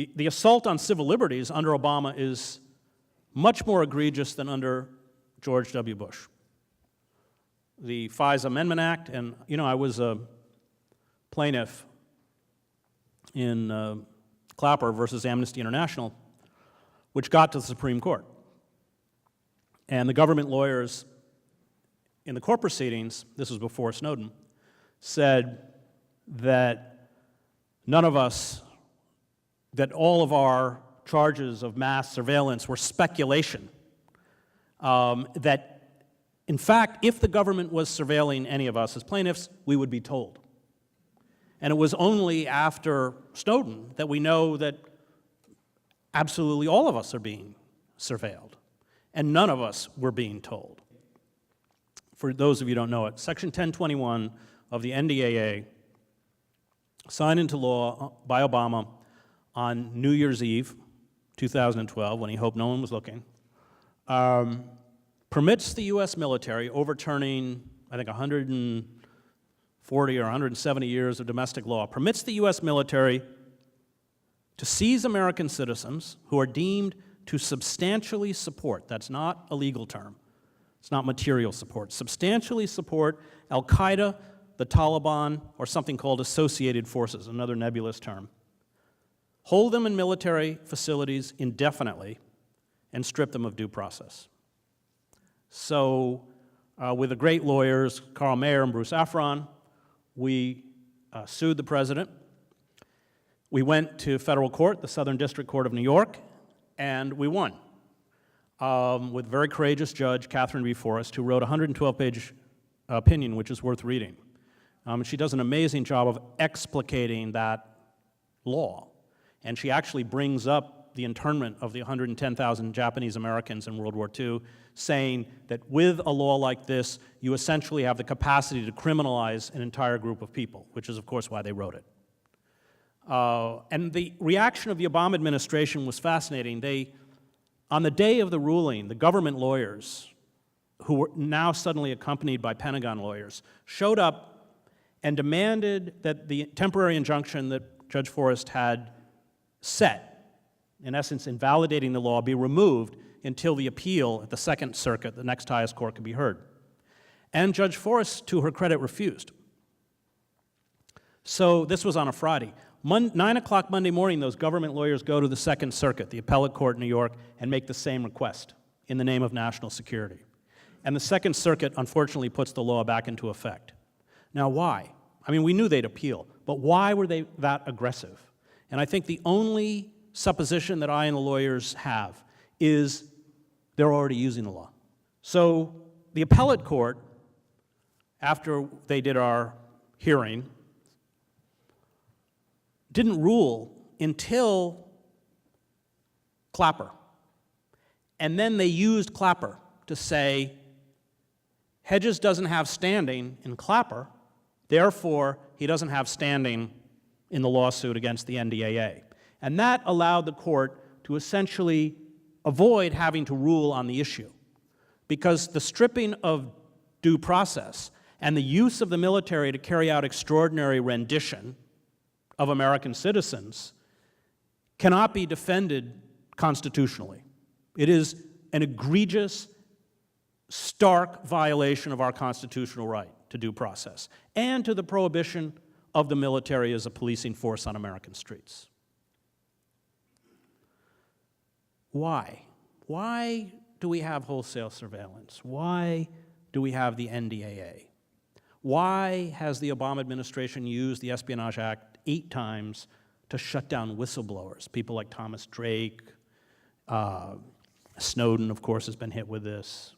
The assault on civil liberties under Obama is much more egregious than under George W. Bush. The FISA Amendment Act, and I was a plaintiff in Clapper versus Amnesty International, which got to the Supreme Court. And the government lawyers in the court proceedings, this was before Snowden, said that that all of our charges of mass surveillance were speculation. That, in fact, if the government was surveilling any of us as plaintiffs, we would be told. And it was only after Snowden that we know that absolutely all of us are being surveilled, and none of us were being told. For those of you who don't know it, Section 1021 of the NDAA, signed into law by Obama on New Year's Eve, 2012, when he hoped no one was looking, permits the U.S. military, overturning, I think, 140 or 170 years of domestic law, permits the U.S. military to seize American citizens who are deemed to substantially support, that's not a legal term, it's not material support, substantially support al-Qaeda, the Taliban, or something called associated forces, another nebulous term. Hold them in military facilities indefinitely and strip them of due process. So, with the great lawyers, Carl Mayer and Bruce Afron, we sued the president. We went to federal court, the Southern District Court of New York, and we won. With very courageous judge, Catherine B. Forrest, who wrote a 112-page opinion, which is worth reading. She does an amazing job of explicating that law. And she actually brings up the internment of the 110,000 Japanese Americans in World War II, saying that with a law like this, you essentially have the capacity to criminalize an entire group of people, which is, of course, why they wrote it. And the reaction of the Obama administration was fascinating. On the day of the ruling, the government lawyers, who were now suddenly accompanied by Pentagon lawyers, showed up and demanded that the temporary injunction that Judge Forrest had set, in essence invalidating the law, be removed until the appeal at the Second Circuit, the next highest court, could be heard. And Judge Forrest, to her credit, refused. So this was on a Friday. 9 o'clock Monday morning, those government lawyers go to the Second Circuit, the appellate court in New York, and make the same request in the name of national security. And the Second Circuit, unfortunately, puts the law back into effect. Now, why? I mean, we knew they'd appeal, but why were they that aggressive? And I think the only supposition that I and the lawyers have is they're already using the law. So the appellate court, after they did our hearing, didn't rule until Clapper. And then they used Clapper to say, Hedges doesn't have standing in Clapper, therefore he doesn't have standing in the lawsuit against the NDAA. And that allowed the court to essentially avoid having to rule on the issue, because the stripping of due process and the use of the military to carry out extraordinary rendition of American citizens cannot be defended constitutionally. It is an egregious, stark violation of our constitutional right to due process and to the prohibition of the military as a policing force on American streets. Why? Why do we have wholesale surveillance? Why do we have the NDAA? Why has the Obama administration used the Espionage Act 8 times to shut down whistleblowers? People like Thomas Drake, Snowden, of course, has been hit with this.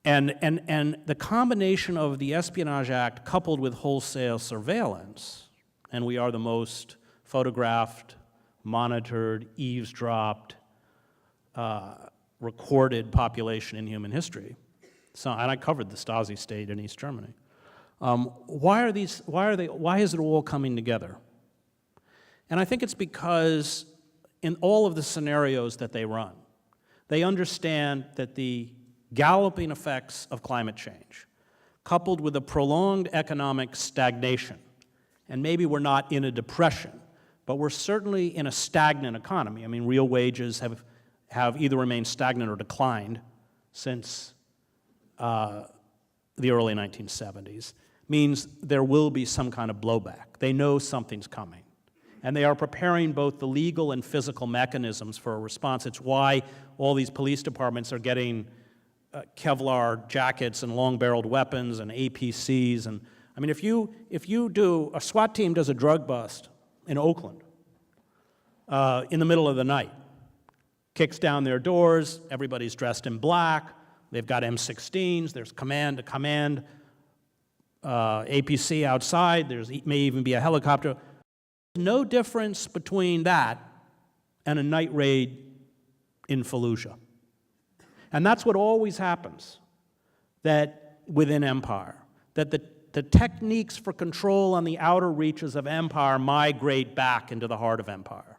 And the combination of the Espionage Act coupled with wholesale surveillance, and we are the most photographed, monitored, eavesdropped, recorded population in human history. So, and I covered the Stasi state in East Germany. Why is it all coming together? And I think it's because in all of the scenarios that they run, they understand that the galloping effects of climate change, coupled with a prolonged economic stagnation And maybe we're not in a depression, but we're certainly in a stagnant economy. I mean, real wages have either remained stagnant or declined since the early 1970s. Means there will be some kind of blowback. They know something's coming. And they are preparing both the legal and physical mechanisms for a response. It's why all these police departments are getting Kevlar jackets and long-barreled weapons and APCs. And I mean, if you do, a SWAT team does a drug bust in Oakland in the middle of the night, kicks down their doors, everybody's dressed in black, they've got M16s, there's command-to-command APC outside, there may even be a helicopter. No difference between that and a night raid in Fallujah. And that's what always happens that within empire, that the techniques for control on the outer reaches of empire migrate back into the heart of empire.